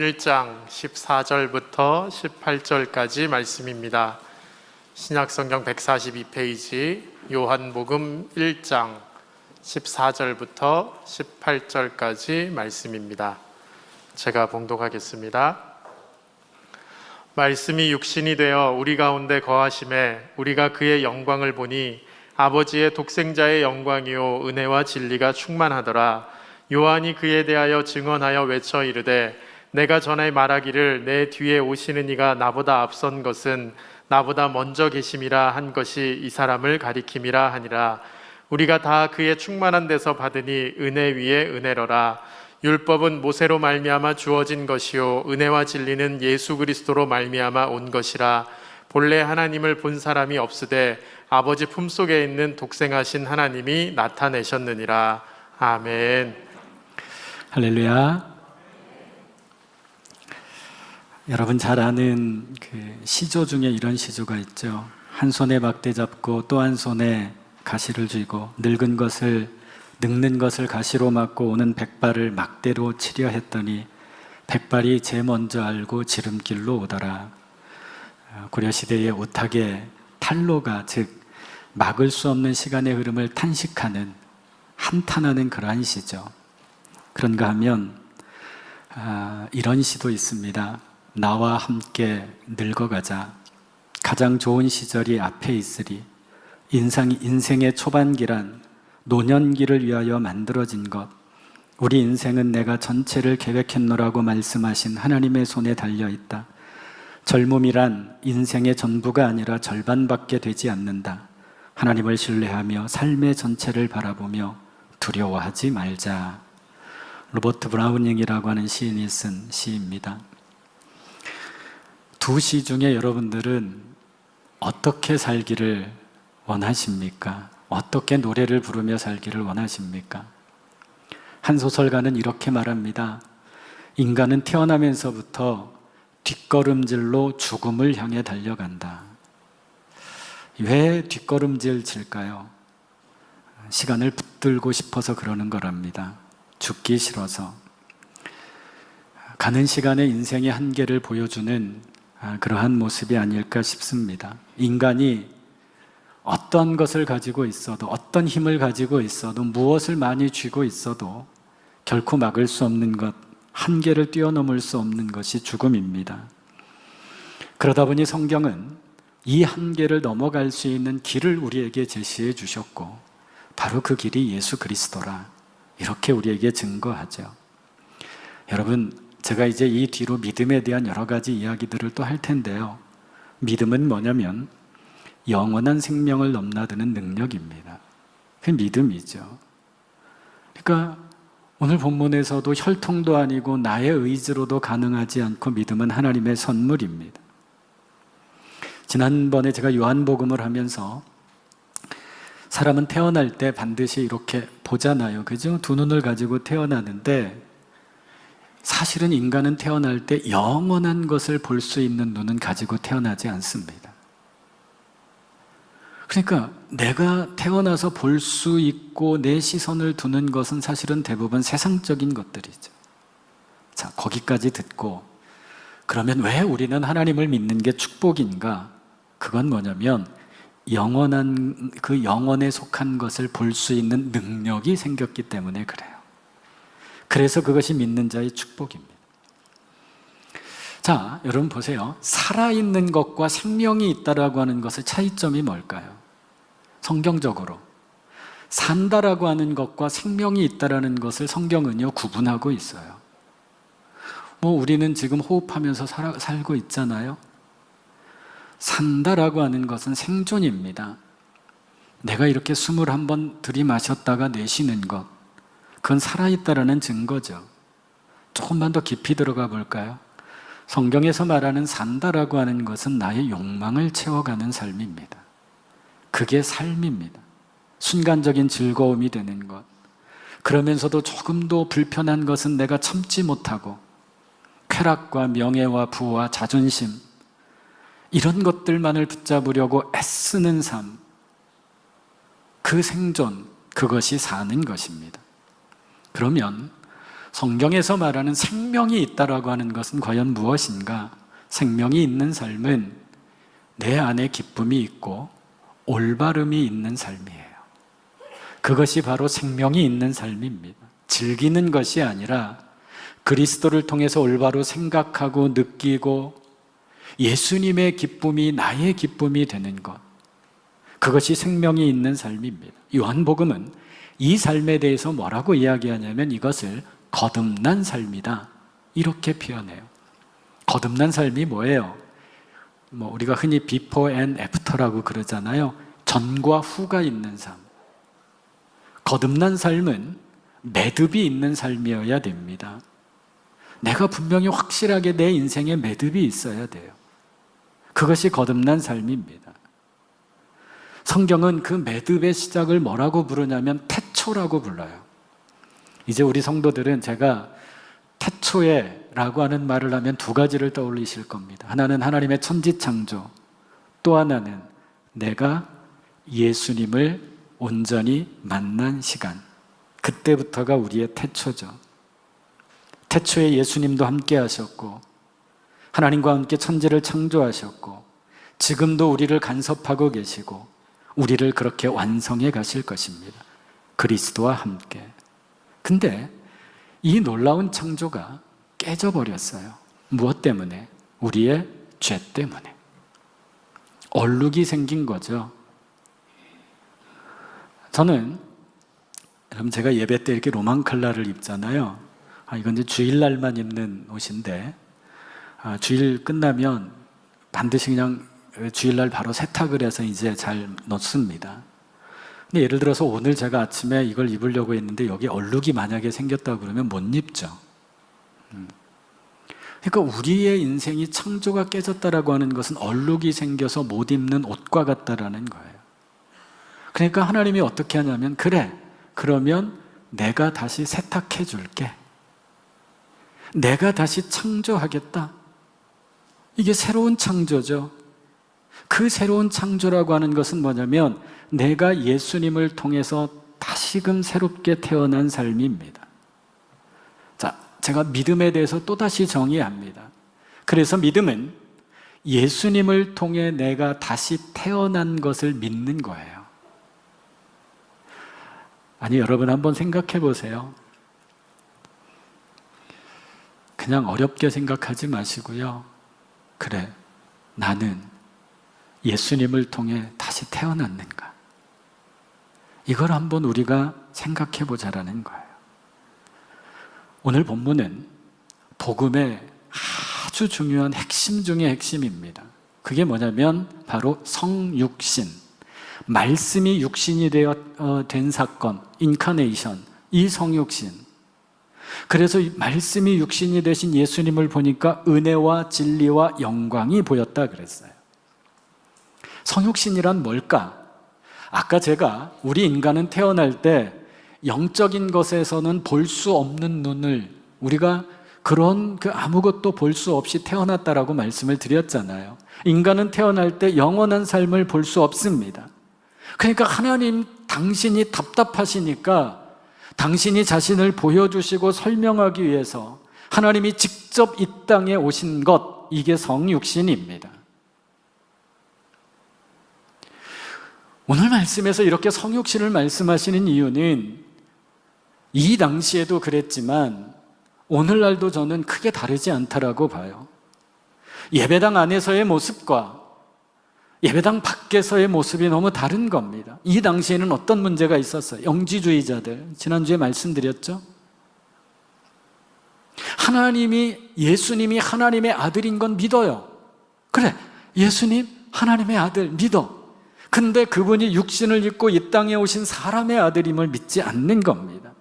1장 14절부터 18절까지 말씀입니다. 신약성경 142페이지 요한복음 1장 14절부터 18절까지 말씀입니다. 제가 봉독하겠습니다. 말씀이 육신이 되어 우리 가운데 거하심에 우리가 그의 영광을 보니 아버지의 독생자의 영광이요 은혜와 진리가 충만하더라. 요한이 그에 대하여 증언하여 외쳐 이르되 내가 전에 말하기를 내 뒤에 오시는 이가 나보다 앞선 것은 나보다 먼저 계심이라 한 것이 이 사람을 가리킴이라 하니라. 우리가 다 그의 충만한 데서 받으니 은혜 위에 은혜로라. 율법은 모세로 말미암아 주어진 것이요 은혜와 진리는 예수 그리스도로 말미암아 온 것이라. 본래 하나님을 본 사람이 없으되 아버지 품속에 있는 독생하신 하나님이 나타내셨느니라. 아멘. 할렐루야. 여러분 잘 아는 그 시조 중에 이런 시조가 있죠. 한 손에 막대 잡고 또 한 손에 가시를 쥐고 늙은 것을 가시로 막고 오는 백발을 막대로 치려 했더니 백발이 제 먼저 알고 지름길로 오더라. 고려시대의 오탁의 탄로가, 즉 막을 수 없는 시간의 흐름을 탄식하는, 한탄하는 그러한 시죠. 그런가 하면 이런 시도 있습니다. 나와 함께 늙어가자. 가장 좋은 시절이 앞에 있으리. 인생의 초반기란 노년기를 위하여 만들어진 것. 우리 인생은 내가 전체를 계획했노라고 말씀하신 하나님의 손에 달려있다. 젊음이란 인생의 전부가 아니라 절반밖에 되지 않는다. 하나님을 신뢰하며 삶의 전체를 바라보며 두려워하지 말자. 로버트 브라우닝이라고 하는 시인이 쓴 시입니다. 두 시 중에 여러분들은 어떻게 살기를 원하십니까? 어떻게 노래를 부르며 살기를 원하십니까? 한 소설가는 이렇게 말합니다. 인간은 태어나면서부터 뒷걸음질로 죽음을 향해 달려간다. 왜 뒷걸음질 칠까요? 시간을 붙들고 싶어서 그러는 거랍니다. 죽기 싫어서. 가는 시간에 인생의 한계를 보여주는 그러한 모습이 아닐까 싶습니다. 인간이 어떤 것을 가지고 있어도, 어떤 힘을 가지고 있어도, 무엇을 많이 쥐고 있어도 결코 막을 수 없는 것, 한계를 뛰어넘을 수 없는 것이 죽음입니다. 그러다 보니 성경은 이 한계를 넘어갈 수 있는 길을 우리에게 제시해 주셨고, 바로 그 길이 예수 그리스도라, 이렇게 우리에게 증거하죠. 여러분, 제가 이제 이 뒤로 믿음에 대한 여러 가지 이야기들을 또 할 텐데요. 믿음은 뭐냐면 영원한 생명을 넘나드는 능력입니다. 그게 믿음이죠. 그러니까 오늘 본문에서도 혈통도 아니고 나의 의지로도 가능하지 않고 믿음은 하나님의 선물입니다. 지난번에 제가 요한복음을 하면서 사람은 태어날 때 반드시 이렇게 보잖아요. 그죠? 두 눈을 가지고 태어나는데 사실은 인간은 태어날 때 영원한 것을 볼 수 있는 눈은 가지고 태어나지 않습니다. 그러니까 내가 태어나서 볼 수 있고 내 시선을 두는 것은 사실은 대부분 세상적인 것들이죠. 자, 거기까지 듣고 그러면 왜 우리는 하나님을 믿는 게 축복인가? 그건 뭐냐면 영원한, 그 영원에 속한 것을 볼 수 있는 능력이 생겼기 때문에 그래요. 그래서 그것이 믿는 자의 축복입니다. 자, 여러분 보세요. 살아있는 것과 생명이 있다라고 하는 것의 차이점이 뭘까요? 성경적으로 산다라고 하는 것과 생명이 있다라는 것을 성경은요 구분하고 있어요. 우리는 지금 호흡하면서 살고 있잖아요. 산다라고 하는 것은 생존입니다. 내가 이렇게 숨을 한번 들이마셨다가 내쉬는 것, 그건 살아있다라는 증거죠. 조금만 더 깊이 들어가 볼까요? 성경에서 말하는 산다라고 하는 것은 나의 욕망을 채워가는 삶입니다. 그게 삶입니다. 순간적인 즐거움이 되는 것. 그러면서도 조금도 불편한 것은 내가 참지 못하고 쾌락과 명예와 부와 자존심, 이런 것들만을 붙잡으려고 애쓰는 삶, 그 생존, 그것이 사는 것입니다. 그러면 성경에서 말하는 생명이 있다라고 하는 것은 과연 무엇인가? 생명이 있는 삶은 내 안에 기쁨이 있고 올바름이 있는 삶이에요. 그것이 바로 생명이 있는 삶입니다. 즐기는 것이 아니라 그리스도를 통해서 올바로 생각하고 느끼고 예수님의 기쁨이 나의 기쁨이 되는 것, 그것이 생명이 있는 삶입니다. 요한복음은 이 삶에 대해서 뭐라고 이야기하냐면 이것을 거듭난 삶이다, 이렇게 표현해요. 거듭난 삶이 뭐예요? 우리가 흔히 비포 앤 애프터라고 그러잖아요. 전과 후가 있는 삶. 거듭난 삶은 매듭이 있는 삶이어야 됩니다. 내가 분명히 확실하게 내 인생에 매듭이 있어야 돼요. 그것이 거듭난 삶입니다. 성경은 그 매듭의 시작을 뭐라고 부르냐면 태초라고 불러요. 이제 우리 성도들은 제가 태초에라고 하는 말을 하면 두 가지를 떠올리실 겁니다. 하나는 하나님의 천지창조, 또 하나는 내가 예수님을 온전히 만난 시간, 그때부터가 우리의 태초죠. 태초에 예수님도 함께 하셨고 하나님과 함께 천지를 창조하셨고 지금도 우리를 간섭하고 계시고 우리를 그렇게 완성해 가실 것입니다. 그리스도와 함께. 근데 이 놀라운 창조가 깨져버렸어요. 무엇 때문에? 우리의 죄 때문에. 얼룩이 생긴 거죠. 저는 여러분, 제가 예배 때 이렇게 로망 컬러를 입잖아요. 이건 이제 주일날만 입는 옷인데 주일 끝나면 반드시 그냥 주일날 바로 세탁을 해서 이제 잘 놓습니다. 근데 예를 들어서 오늘 제가 아침에 이걸 입으려고 했는데 여기 얼룩이 만약에 생겼다고 그러면 못 입죠. 그러니까 우리의 인생이 창조가 깨졌다라고 하는 것은 얼룩이 생겨서 못 입는 옷과 같다라는 거예요. 그러니까 하나님이 어떻게 하냐면, 그래, 그러면 내가 다시 세탁해 줄게. 내가 다시 창조하겠다. 이게 새로운 창조죠. 그 새로운 창조라고 하는 것은 뭐냐면 내가 예수님을 통해서 다시금 새롭게 태어난 삶입니다. 자, 제가 믿음에 대해서 또다시 정의합니다. 그래서 믿음은 예수님을 통해 내가 다시 태어난 것을 믿는 거예요. 아니, 여러분 한번 생각해 보세요. 그냥 어렵게 생각하지 마시고요. 그래, 나는 예수님을 통해 다시 태어났는가? 이걸 한번 우리가 생각해 보자라는 거예요. 오늘 본문은 복음의 아주 중요한 핵심 중의 핵심입니다. 그게 뭐냐면 바로 성육신, 말씀이 육신이 되어 된 사건, 인카네이션, 이 성육신. 그래서 말씀이 육신이 되신 예수님을 보니까 은혜와 진리와 영광이 보였다 그랬어요. 성육신이란 뭘까? 아까 제가 우리 인간은 태어날 때 영적인 것에서는 볼 수 없는 눈을, 우리가 그런 아무것도 볼 수 없이 태어났다라고 말씀을 드렸잖아요. 인간은 태어날 때 영원한 삶을 볼 수 없습니다. 그러니까 하나님, 당신이 답답하시니까 당신이 자신을 보여주시고 설명하기 위해서 하나님이 직접 이 땅에 오신 것, 이게 성육신입니다. 오늘 말씀에서 이렇게 성육신을 말씀하시는 이유는 이 당시에도 그랬지만 오늘날도 저는 크게 다르지 않다라고 봐요. 예배당 안에서의 모습과 예배당 밖에서의 모습이 너무 다른 겁니다. 이 당시에는 어떤 문제가 있었어요? 영지주의자들, 지난주에 말씀드렸죠? 예수님이 하나님의 아들인 건 믿어요. 그래, 예수님 하나님의 아들 믿어. 근데 그분이 육신을 입고 이 땅에 오신 사람의 아들임을 믿지 않는 겁니다.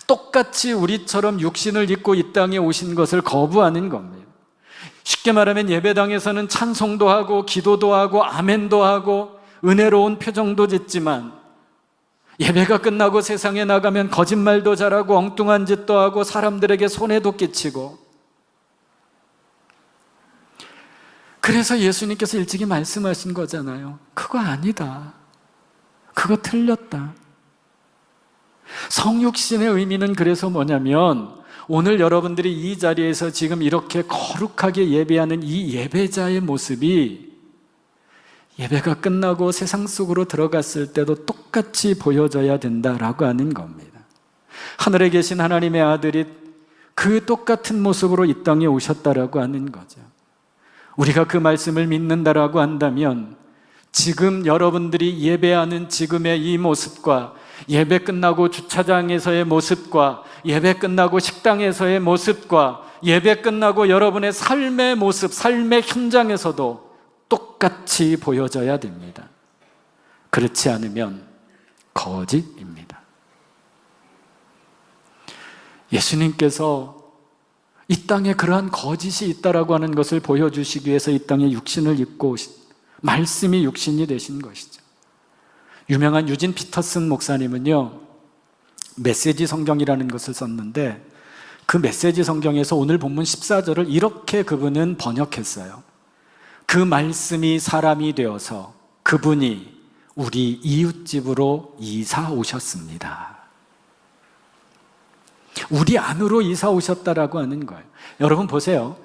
똑같이 우리처럼 육신을 입고 이 땅에 오신 것을 거부하는 겁니다. 쉽게 말하면 예배당에서는 찬송도 하고 기도도 하고 아멘도 하고 은혜로운 표정도 짓지만 예배가 끝나고 세상에 나가면 거짓말도 잘하고 엉뚱한 짓도 하고 사람들에게 손해도 끼치고. 그래서 예수님께서 일찍이 말씀하신 거잖아요. 그거 아니다. 그거 틀렸다. 성육신의 의미는 그래서 뭐냐면 오늘 여러분들이 이 자리에서 지금 이렇게 거룩하게 예배하는 이 예배자의 모습이 예배가 끝나고 세상 속으로 들어갔을 때도 똑같이 보여져야 된다라고 하는 겁니다. 하늘에 계신 하나님의 아들이 그 똑같은 모습으로 이 땅에 오셨다라고 하는 거죠. 우리가 그 말씀을 믿는다라고 한다면 지금 여러분들이 예배하는 지금의 이 모습과 예배 끝나고 주차장에서의 모습과 예배 끝나고 식당에서의 모습과 예배 끝나고 여러분의 삶의 모습, 삶의 현장에서도 똑같이 보여져야 됩니다. 그렇지 않으면 거짓입니다. 예수님께서 이 땅에 그러한 거짓이 있다라고 하는 것을 보여주시기 위해서 이 땅에 육신을 입고 말씀이 육신이 되신 것이죠. 유명한 유진 피터슨 목사님은요, 메시지 성경이라는 것을 썼는데 그 메시지 성경에서 오늘 본문 14절을 이렇게 그분은 번역했어요. 그 말씀이 사람이 되어서 그분이 우리 이웃집으로 이사 오셨습니다. 우리 안으로 이사 오셨다라고 하는 거예요. 여러분 보세요.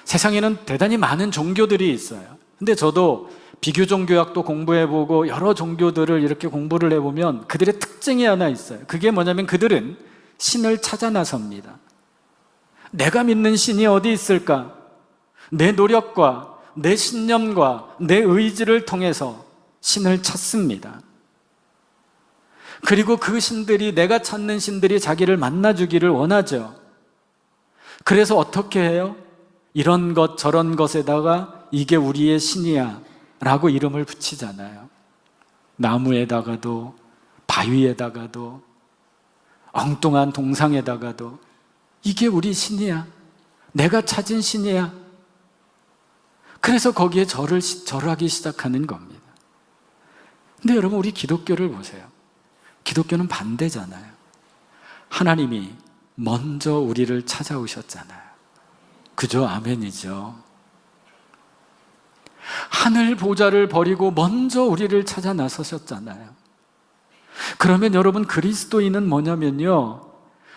세상에는 대단히 많은 종교들이 있어요. 근데 저도 비교종교학도 공부해보고 여러 종교들을 이렇게 공부를 해보면 그들의 특징이 하나 있어요. 그게 뭐냐면 그들은 신을 찾아 나섭니다. 내가 믿는 신이 어디 있을까? 내 노력과 내 신념과 내 의지를 통해서 신을 찾습니다. 그리고 그 신들이, 내가 찾는 신들이 자기를 만나주기를 원하죠. 그래서 어떻게 해요? 이런 것 저런 것에다가 이게 우리의 신이야 라고 이름을 붙이잖아요. 나무에다가도 바위에다가도 엉뚱한 동상에다가도 이게 우리 신이야, 내가 찾은 신이야. 그래서 거기에 절하기 시작하는 겁니다. 근데 여러분, 우리 기독교를 보세요. 기독교는 반대잖아요. 하나님이 먼저 우리를 찾아오셨잖아요. 그죠? 아멘이죠. 하늘 보좌를 버리고 먼저 우리를 찾아 나서셨잖아요. 그러면 여러분, 그리스도인은 뭐냐면요,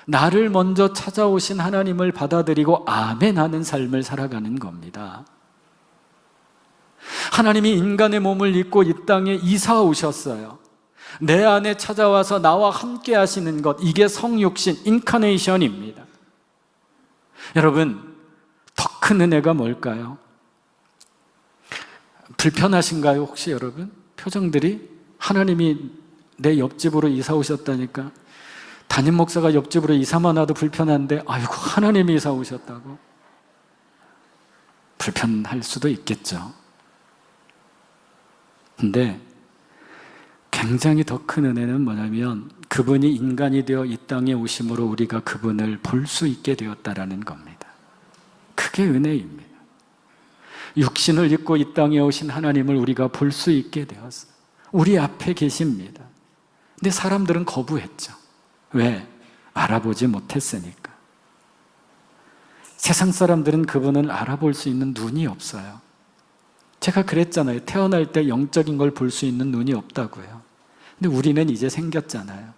나를 먼저 찾아오신 하나님을 받아들이고 아멘 하는 삶을 살아가는 겁니다. 하나님이 인간의 몸을 입고 이 땅에 이사 오셨어요. 내 안에 찾아와서 나와 함께 하시는 것, 이게 성육신, 인카네이션입니다. 여러분, 더 큰 은혜가 뭘까요? 불편하신가요, 혹시 여러분? 표정들이? 하나님이 내 옆집으로 이사 오셨다니까, 담임 목사가 옆집으로 이사만 와도 불편한데 아이고, 하나님이 이사 오셨다고? 불편할 수도 있겠죠. 근데 굉장히 더 큰 은혜는 뭐냐면 그분이 인간이 되어 이 땅에 오심으로 우리가 그분을 볼 수 있게 되었다라는 겁니다. 그게 은혜입니다. 육신을 입고 이 땅에 오신 하나님을 우리가 볼 수 있게 되었어요. 우리 앞에 계십니다. 근데 사람들은 거부했죠. 왜? 알아보지 못했으니까. 세상 사람들은 그분을 알아볼 수 있는 눈이 없어요. 제가 그랬잖아요. 태어날 때 영적인 걸 볼 수 있는 눈이 없다고요. 근데 우리는 이제 생겼잖아요.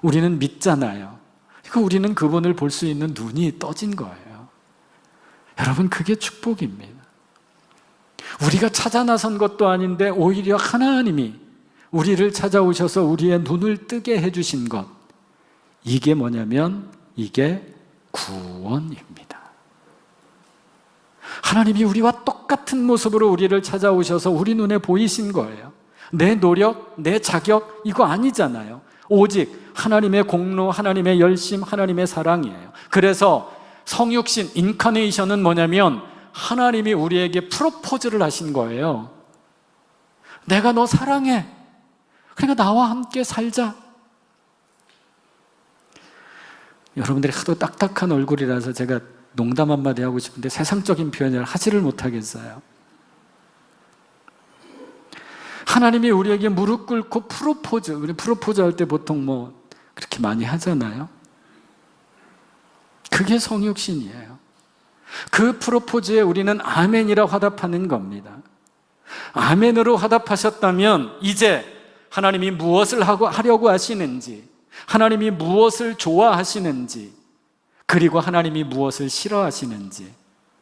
우리는 믿잖아요. 그러니까 우리는 그분을 볼 수 있는 눈이 떠진 거예요. 여러분, 그게 축복입니다. 우리가 찾아 나선 것도 아닌데 오히려 하나님이 우리를 찾아오셔서 우리의 눈을 뜨게 해주신 것, 이게 뭐냐면 이게 구원입니다. 하나님이 우리와 똑같은 모습으로 우리를 찾아오셔서 우리 눈에 보이신 거예요. 내 노력, 내 자격, 이거 아니잖아요. 오직 하나님의 공로, 하나님의 열심, 하나님의 사랑이에요. 그래서 성육신, 인카네이션은 뭐냐면 하나님이 우리에게 프로포즈를 하신 거예요. 내가 너 사랑해. 그러니까 나와 함께 살자. 여러분들이 하도 딱딱한 얼굴이라서 제가 농담 한마디 하고 싶은데 세상적인 표현을 하지를 못하겠어요. 하나님이 우리에게 무릎 꿇고 프로포즈, 우리 프로포즈 할 때 보통 뭐 그렇게 많이 하잖아요. 그게 성육신이에요. 그 프로포즈에 우리는 아멘이라 화답하는 겁니다. 아멘으로 화답하셨다면 이제 하나님이 무엇을 하려고 하시는지, 하나님이 무엇을 좋아하시는지, 그리고 하나님이 무엇을 싫어하시는지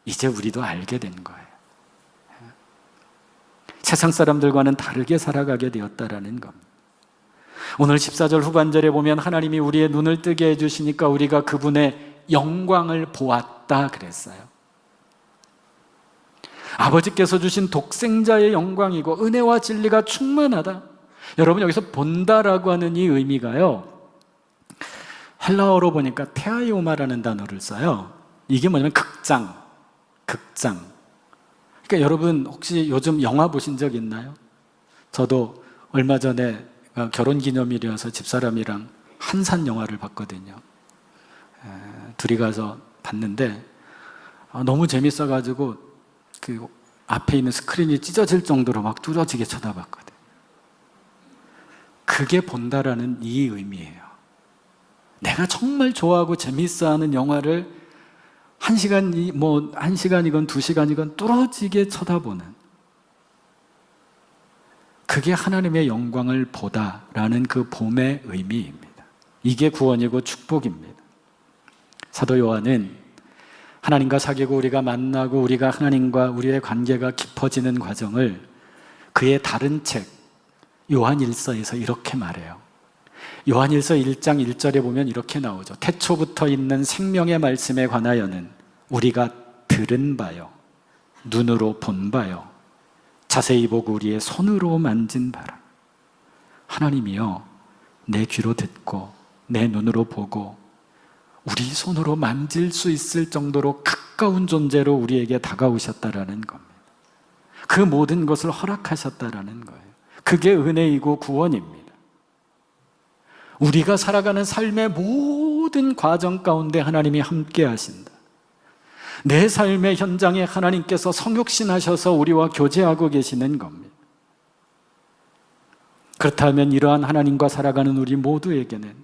이제 우리도 알게 된 거예요. 세상 사람들과는 다르게 살아가게 되었다라는 겁니다. 오늘 14절 후반절에 보면 하나님이 우리의 눈을 뜨게 해주시니까 우리가 그분의 영광을 보았다 그랬어요. 아버지께서 주신 독생자의 영광이고 은혜와 진리가 충만하다. 여러분, 여기서 본다라고 하는 이 의미가요, 헬라어로 보니까 테아이오마라는 단어를 써요. 이게 뭐냐면 극장. 그러니까 여러분 혹시 요즘 영화 보신 적 있나요? 저도 얼마 전에 결혼기념일이어서 집사람이랑 한산 영화를 봤거든요. 둘이 가서 봤는데 너무 재밌어가지고 그 앞에 있는 스크린이 찢어질 정도로 막 뚫어지게 쳐다봤거든요. 그게 본다라는 이 의미예요. 내가 정말 좋아하고 재밌어하는 영화를 1시간이건 2시간이건 뚫어지게 쳐다보는, 그게 하나님의 영광을 보다라는 그 봄의 의미입니다. 이게 구원이고 축복입니다. 사도 요한은 하나님과 사귀고 우리가 만나고 우리가 하나님과 우리의 관계가 깊어지는 과정을 그의 다른 책 요한일서에서 이렇게 말해요. 요한일서 1장 1절에 보면 이렇게 나오죠. 태초부터 있는 생명의 말씀에 관하여는 우리가 들은 바요, 눈으로 본 바요, 자세히 보고 우리의 손으로 만진 바라. 하나님이요, 내 귀로 듣고 내 눈으로 보고 우리 손으로 만질 수 있을 정도로 가까운 존재로 우리에게 다가오셨다라는 겁니다. 그 모든 것을 허락하셨다라는 거예요. 그게 은혜이고 구원입니다. 우리가 살아가는 삶의 모든 과정 가운데 하나님이 함께 하신다. 내 삶의 현장에 하나님께서 성육신하셔서 우리와 교제하고 계시는 겁니다. 그렇다면 이러한 하나님과 살아가는 우리 모두에게는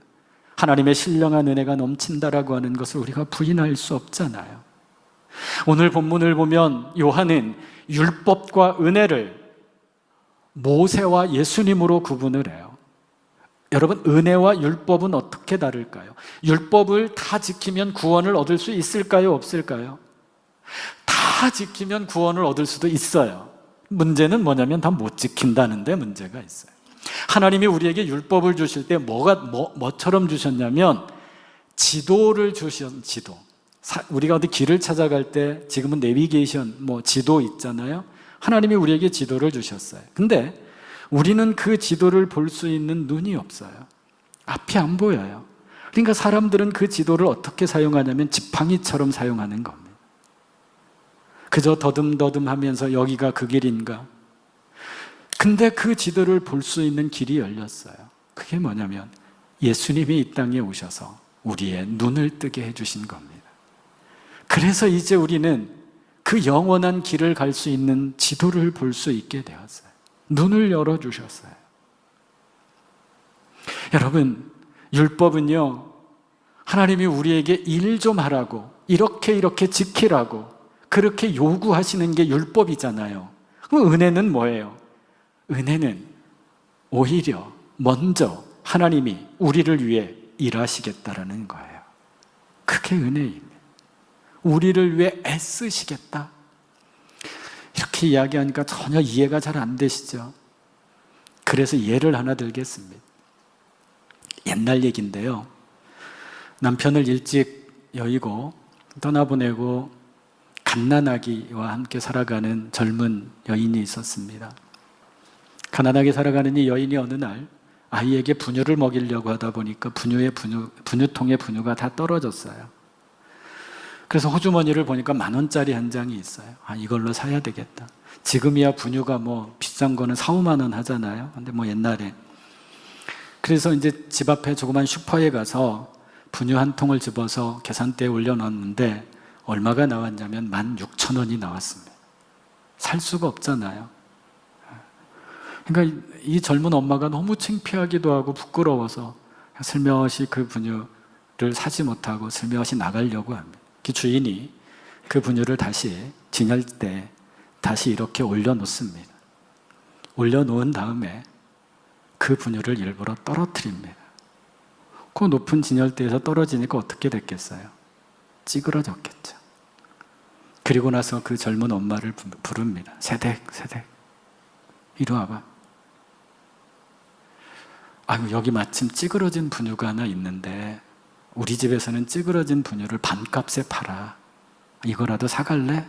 하나님의 신령한 은혜가 넘친다라고 하는 것을 우리가 부인할 수 없잖아요. 오늘 본문을 보면 요한은 율법과 은혜를 모세와 예수님으로 구분을 해요. 여러분, 은혜와 율법은 어떻게 다를까요? 율법을 다 지키면 구원을 얻을 수 있을까요? 없을까요? 다 지키면 구원을 얻을 수도 있어요. 문제는 뭐냐면 다 못 지킨다는 데 문제가 있어요. 하나님이 우리에게 율법을 주실 때 뭐처럼 주셨냐면 지도를 주신 지도. 우리가 어디 길을 찾아갈 때 지금은 내비게이션 지도 있잖아요. 하나님이 우리에게 지도를 주셨어요. 근데 우리는 그 지도를 볼 수 있는 눈이 없어요. 앞이 안 보여요. 그러니까 사람들은 그 지도를 어떻게 사용하냐면 지팡이처럼 사용하는 겁니다. 그저 더듬더듬 하면서 여기가 그 길인가? 근데 그 지도를 볼 수 있는 길이 열렸어요. 그게 뭐냐면 예수님이 이 땅에 오셔서 우리의 눈을 뜨게 해주신 겁니다. 그래서 이제 우리는 그 영원한 길을 갈 수 있는 지도를 볼 수 있게 되었어요. 눈을 열어주셨어요. 여러분, 율법은요, 하나님이 우리에게 일 좀 하라고, 이렇게 지키라고 그렇게 요구하시는 게 율법이잖아요. 그럼 은혜는 뭐예요? 은혜는 오히려 먼저 하나님이 우리를 위해 일하시겠다라는 거예요. 그게 은혜입니다. 우리를 위해 애쓰시겠다. 이렇게 이야기하니까 전혀 이해가 잘 안 되시죠? 그래서 예를 하나 들겠습니다. 옛날 얘기인데요. 남편을 일찍 여의고 떠나보내고 갓난아기와 함께 살아가는 젊은 여인이 있었습니다. 가난하게 살아가는 이 여인이 어느 날 아이에게 분유를 먹이려고 하다 보니까 분유통에 분유가 다 떨어졌어요. 그래서 호주머니를 보니까 10,000원짜리 한 장이 있어요. 이걸로 사야 되겠다. 지금이야 분유가 비싼 거는 4, 5만 원 하잖아요. 근데 옛날에. 그래서 이제 집 앞에 조그만 슈퍼에 가서 분유 한 통을 집어서 계산대에 올려놨는데 얼마가 나왔냐면 16,000원이 나왔습니다. 살 수가 없잖아요. 그러니까 이 젊은 엄마가 너무 창피하기도 하고 부끄러워서 슬며시 그 분유를 사지 못하고 슬며시 나가려고 합니다. 그 주인이 그 분유를 다시 진열대에 다시 이렇게 올려놓습니다. 올려놓은 다음에 그 분유를 일부러 떨어뜨립니다. 그 높은 진열대에서 떨어지니까 어떻게 됐겠어요? 찌그러졌겠죠. 그리고 나서 그 젊은 엄마를 부릅니다. 세댁, 이리 와봐. 아유, 여기 마침 찌그러진 분유가 하나 있는데 우리 집에서는 찌그러진 분유를 반값에 팔아. 이거라도 사갈래?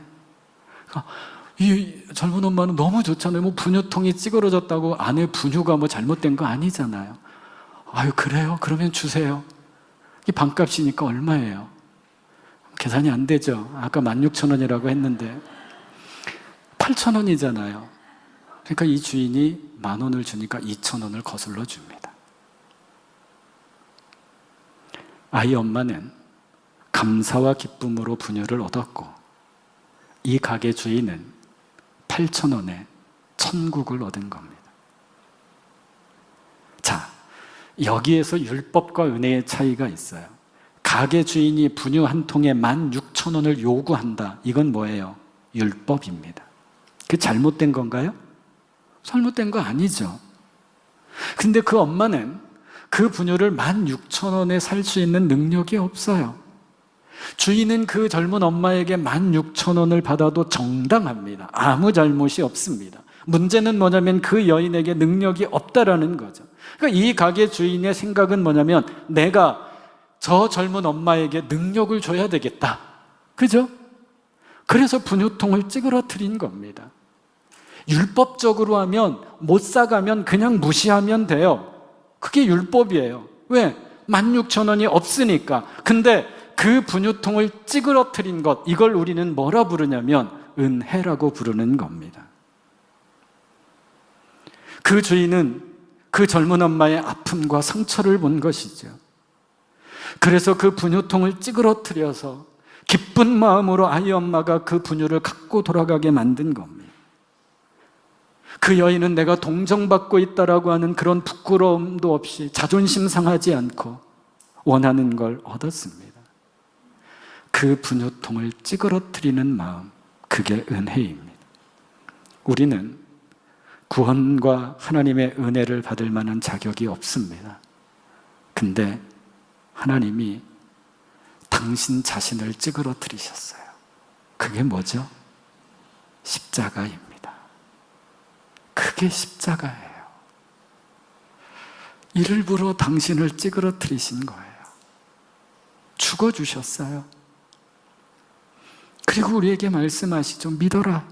이 젊은 엄마는 너무 좋잖아요. 뭐 분유통이 찌그러졌다고 안에 분유가 뭐 잘못된 거 아니잖아요. 아유, 그래요? 그러면 주세요. 이 반값이니까 얼마예요? 계산이 안 되죠. 아까 16,000원이라고 했는데 8,000원이잖아요. 그러니까 이 주인이 10,000원을 주니까 2,000원을 거슬러 줍니다. 아이 엄마는 감사와 기쁨으로 분유를 얻었고, 이 가게 주인은 8,000원에 천국을 얻은 겁니다. 자, 여기에서 율법과 은혜의 차이가 있어요. 가게 주인이 분유 한 통에 16,000원을 요구한다. 이건 뭐예요? 율법입니다. 그게 잘못된 건가요? 잘못된 거 아니죠. 근데 그 엄마는 그 분유를 16,000원에 살 수 있는 능력이 없어요. 주인은 그 젊은 엄마에게 16,000원을 받아도 정당합니다. 아무 잘못이 없습니다. 문제는 뭐냐면 그 여인에게 능력이 없다라는 거죠. 그러니까 이 가게 주인의 생각은 뭐냐면 내가 저 젊은 엄마에게 능력을 줘야 되겠다. 그죠? 그래서 분유통을 찌그러뜨린 겁니다. 율법적으로 하면 못 사가면 그냥 무시하면 돼요. 그게 율법이에요. 왜? 16,000원이 없으니까. 근데 그 분유통을 찌그러뜨린 것, 이걸 우리는 뭐라 부르냐면 은혜라고 부르는 겁니다. 그 주인은 그 젊은 엄마의 아픔과 상처를 본 것이죠. 그래서 그 분유통을 찌그러뜨려서 기쁜 마음으로 아이 엄마가 그 분유를 갖고 돌아가게 만든 겁니다. 그 여인은 내가 동정받고 있다라고 하는 그런 부끄러움도 없이 자존심 상하지 않고 원하는 걸 얻었습니다. 그 분유통을 찌그러뜨리는 마음, 그게 은혜입니다. 우리는 구원과 하나님의 은혜를 받을 만한 자격이 없습니다. 근데 하나님이 당신 자신을 찌그러뜨리셨어요. 그게 뭐죠? 십자가입니다. 그게 십자가예요. 일부러 당신을 찌그러뜨리신 거예요. 죽어주셨어요. 그리고 우리에게 말씀하시죠. 믿어라.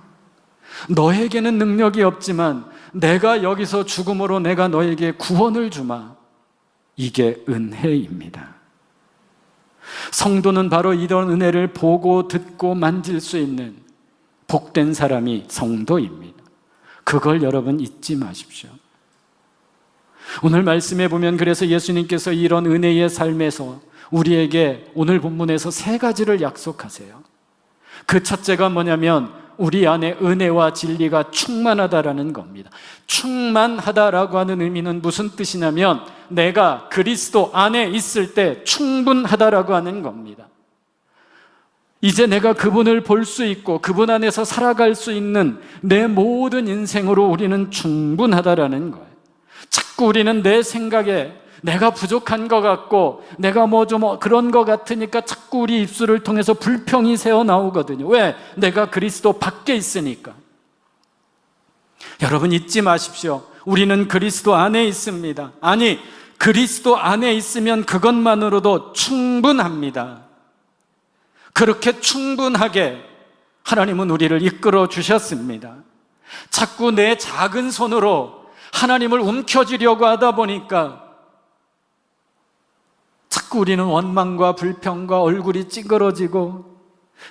너에게는 능력이 없지만 내가 여기서 죽음으로 내가 너에게 구원을 주마. 이게 은혜입니다. 성도는 바로 이런 은혜를 보고 듣고 만질 수 있는 복된 사람이 성도입니다. 그걸 여러분 잊지 마십시오. 오늘 말씀에 보면 그래서 예수님께서 이런 은혜의 삶에서 우리에게 오늘 본문에서 3가지를 약속하세요. 그 첫째가 뭐냐면 우리 안에 은혜와 진리가 충만하다라는 겁니다. 충만하다라고 하는 의미는 무슨 뜻이냐면 내가 그리스도 안에 있을 때 충분하다라고 하는 겁니다. 이제 내가 그분을 볼 수 있고 그분 안에서 살아갈 수 있는 내 모든 인생으로 우리는 충분하다라는 거예요. 자꾸 우리는 내 생각에 내가 부족한 것 같고 내가 뭐 좀 그런 것 같으니까 자꾸 우리 입술을 통해서 불평이 새어나오거든요. 왜? 내가 그리스도 밖에 있으니까. 여러분 잊지 마십시오. 우리는 그리스도 안에 있습니다. 아니, 그리스도 안에 있으면 그것만으로도 충분합니다. 그렇게 충분하게 하나님은 우리를 이끌어 주셨습니다. 자꾸 내 작은 손으로 하나님을 움켜쥐려고 하다 보니까 자꾸 우리는 원망과 불평과 얼굴이 찌그러지고,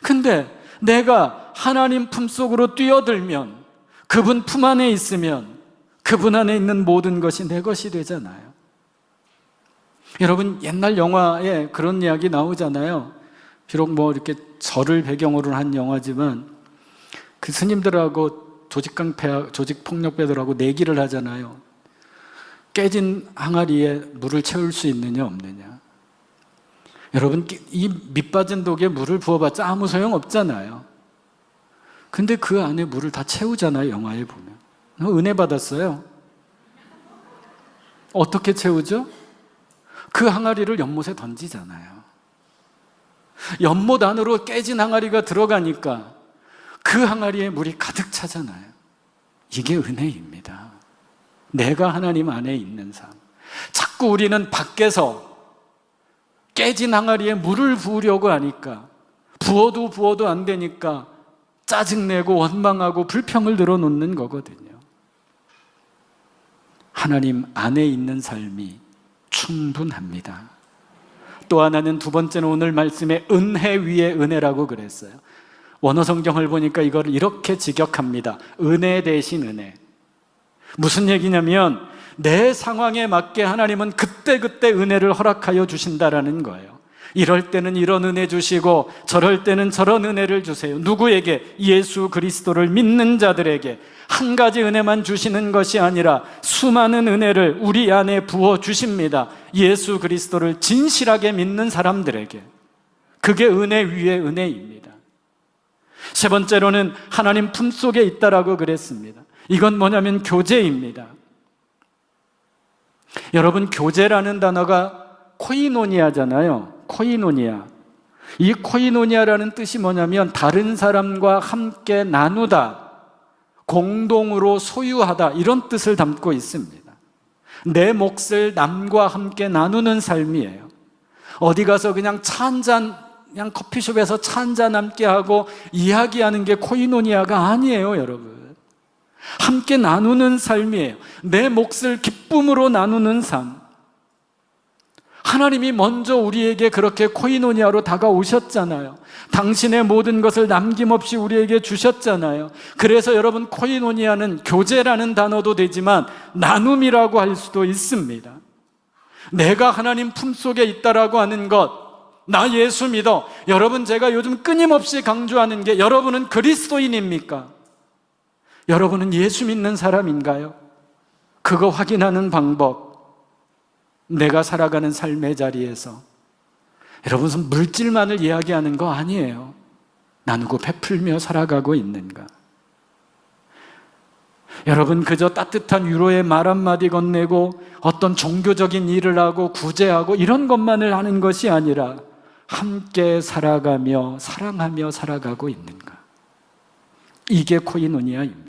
근데 내가 하나님 품속으로 뛰어들면, 그분 품 안에 있으면 그분 안에 있는 모든 것이 내 것이 되잖아요. 여러분 옛날 영화에 그런 이야기 나오잖아요. 비록 뭐 이렇게 절을 배경으로 한 영화지만 그 스님들하고 조직폭력배들하고 내기를 하잖아요. 깨진 항아리에 물을 채울 수 있느냐 없느냐. 여러분 이 밑빠진 독에 물을 부어봤자 아무 소용없잖아요. 근데 그 안에 물을 다 채우잖아요. 영화에 보면 은혜 받았어요. 어떻게 채우죠? 그 항아리를 연못에 던지잖아요. 연못 안으로 깨진 항아리가 들어가니까 그 항아리에 물이 가득 차잖아요. 이게 은혜입니다. 내가 하나님 안에 있는 삶. 자꾸 우리는 밖에서 깨진 항아리에 물을 부으려고 하니까 부어도 안 되니까 짜증내고 원망하고 불평을 들어놓는 거거든요. 하나님 안에 있는 삶이 충분합니다. 또 하나는 두 번째는 오늘 말씀에 은혜 위에 은혜라고 그랬어요. 원어 성경을 보니까 이걸 이렇게 직역합니다. 은혜 대신 은혜. 무슨 얘기냐면 내 상황에 맞게 하나님은 그때그때 은혜를 허락하여 주신다라는 거예요. 이럴 때는 이런 은혜 주시고 저럴 때는 저런 은혜를 주세요. 누구에게? 예수 그리스도를 믿는 자들에게. 한 가지 은혜만 주시는 것이 아니라 수많은 은혜를 우리 안에 부어 주십니다. 예수 그리스도를 진실하게 믿는 사람들에게. 그게 은혜 위에 은혜입니다. 세 번째로는 하나님 품속에 있다라고 그랬습니다. 이건 뭐냐면 교제입니다. 여러분, 교제라는 단어가 코이노니아잖아요. 코이노니아. 이 코이노니아라는 뜻이 뭐냐면 다른 사람과 함께 나누다, 공동으로 소유하다, 이런 뜻을 담고 있습니다. 내 몫을 남과 함께 나누는 삶이에요. 어디 가서 그냥 차 한잔, 그냥 커피숍에서 차 한잔 함께 하고 이야기하는 게 코이노니아가 아니에요, 여러분. 함께 나누는 삶이에요. 내 몫을 기쁨으로 나누는 삶. 하나님이 먼저 우리에게 그렇게 코이노니아로 다가오셨잖아요. 당신의 모든 것을 남김없이 우리에게 주셨잖아요. 그래서 여러분, 코이노니아는 교제라는 단어도 되지만 나눔이라고 할 수도 있습니다. 내가 하나님 품속에 있다라고 하는 것, 나 예수 믿어. 여러분, 제가 요즘 끊임없이 강조하는 게, 여러분은 그리스도인입니까? 여러분은 예수 믿는 사람인가요? 그거 확인하는 방법, 내가 살아가는 삶의 자리에서 여러분, 무슨 물질만을 이야기하는 거 아니에요. 나누고 베풀며 살아가고 있는가? 여러분, 그저 따뜻한 위로의 말 한마디 건네고 어떤 종교적인 일을 하고 구제하고 이런 것만을 하는 것이 아니라 함께 살아가며 사랑하며 살아가고 있는가? 이게 코이노니아입니다.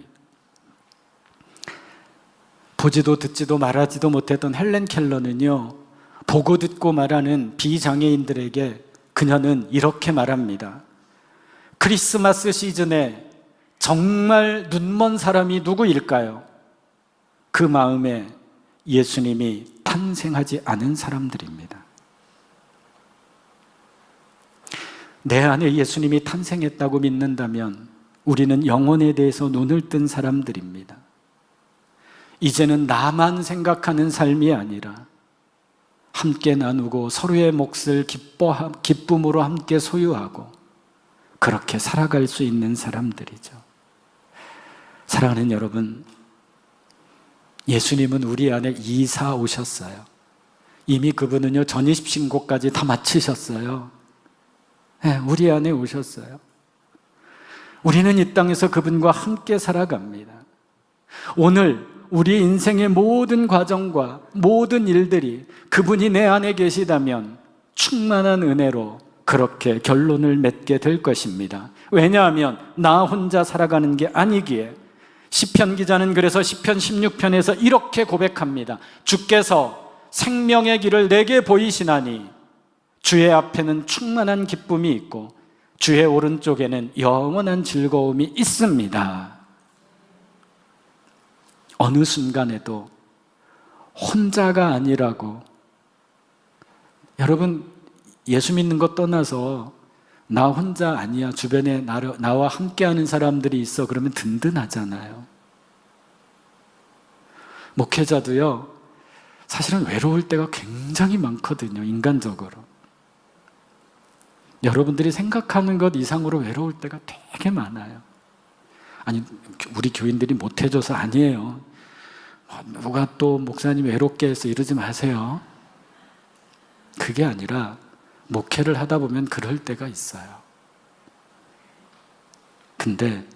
보지도 듣지도 말하지도 못했던 헬렌 켈러는요, 보고 듣고 말하는 비장애인들에게 그녀는 이렇게 말합니다. 크리스마스 시즌에 정말 눈먼 사람이 누구일까요? 그 마음에 예수님이 탄생하지 않은 사람들입니다. 내 안에 예수님이 탄생했다고 믿는다면 우리는 영혼에 대해서 눈을 뜬 사람들입니다. 이제는 나만 생각하는 삶이 아니라 함께 나누고 서로의 몫을 기쁨으로 함께 소유하고 그렇게 살아갈 수 있는 사람들이죠. 사랑하는 여러분, 예수님은 우리 안에 이사 오셨어요. 이미 그분은요, 전입신고까지 다 마치셨어요. 네, 우리 안에 오셨어요. 우리는 이 땅에서 그분과 함께 살아갑니다. 오늘 우리 인생의 모든 과정과 모든 일들이 그분이 내 안에 계시다면 충만한 은혜로 그렇게 결론을 맺게 될 것입니다. 왜냐하면 나 혼자 살아가는 게 아니기에. 시편 기자는 그래서 시편 16편에서 이렇게 고백합니다. 주께서 생명의 길을 내게 보이시나니 주의 앞에는 충만한 기쁨이 있고 주의 오른쪽에는 영원한 즐거움이 있습니다. 어느 순간에도 혼자가 아니라고. 여러분, 예수 믿는 것 떠나서 나 혼자 아니야, 주변에 나와 함께하는 사람들이 있어, 그러면 든든하잖아요. 목회자도요, 사실은 외로울 때가 굉장히 많거든요, 인간적으로. 여러분들이 생각하는 것 이상으로 외로울 때가 되게 많아요. 아니, 우리 교인들이 못해줘서 아니에요. 누가 또 목사님 외롭게 해서 이러지 마세요. 그게 아니라 목회를 하다 보면 그럴 때가 있어요. 근데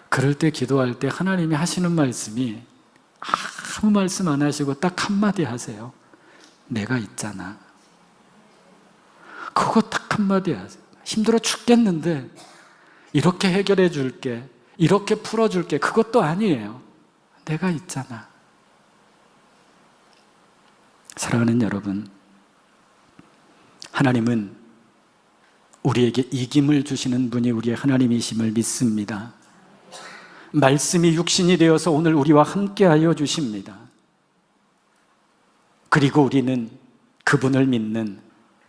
그럴 때 기도할 때 하나님이 하시는 말씀이 아무 말씀 안 하시고 딱 한마디 하세요. 내가 있잖아. 그거 딱 한마디 하세요. 힘들어 죽겠는데 이렇게 해결해 줄게, 이렇게 풀어줄게, 그것도 아니에요. 내가 있잖아. 사랑하는 여러분, 하나님은 우리에게 이김을 주시는 분이 우리의 하나님이심을 믿습니다. 말씀이 육신이 되어서 오늘 우리와 함께하여 주십니다. 그리고 우리는 그분을 믿는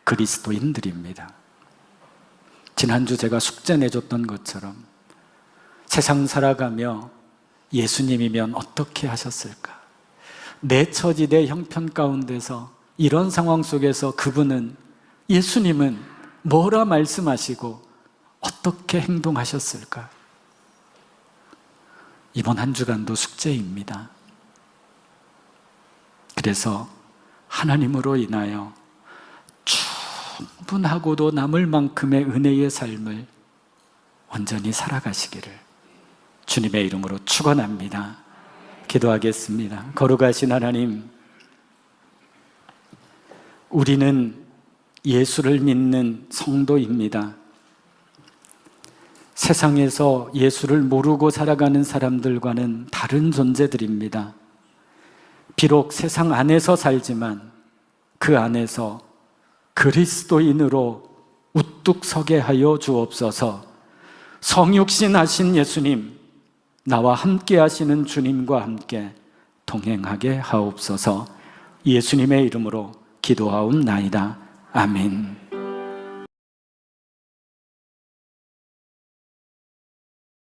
그리스도인들입니다. 지난주 제가 숙제 내줬던 것처럼 세상 살아가며 예수님이면 어떻게 하셨을까? 내 처지, 내 형편 가운데서 이런 상황 속에서 그분은, 예수님은 뭐라 말씀하시고 어떻게 행동하셨을까? 이번 한 주간도 숙제입니다. 그래서 하나님으로 인하여 충분하고도 남을 만큼의 은혜의 삶을 온전히 살아가시기를 주님의 이름으로 축원합니다. 기도하겠습니다. 거룩하신 하나님, 우리는 예수를 믿는 성도입니다. 세상에서 예수를 모르고 살아가는 사람들과는 다른 존재들입니다. 비록 세상 안에서 살지만 그 안에서 그리스도인으로 우뚝 서게 하여 주옵소서. 성육신 하신 예수님, 나와 함께 하시는 주님과 함께 동행하게 하옵소서. 예수님의 이름으로 기도하옵나이다. 아멘.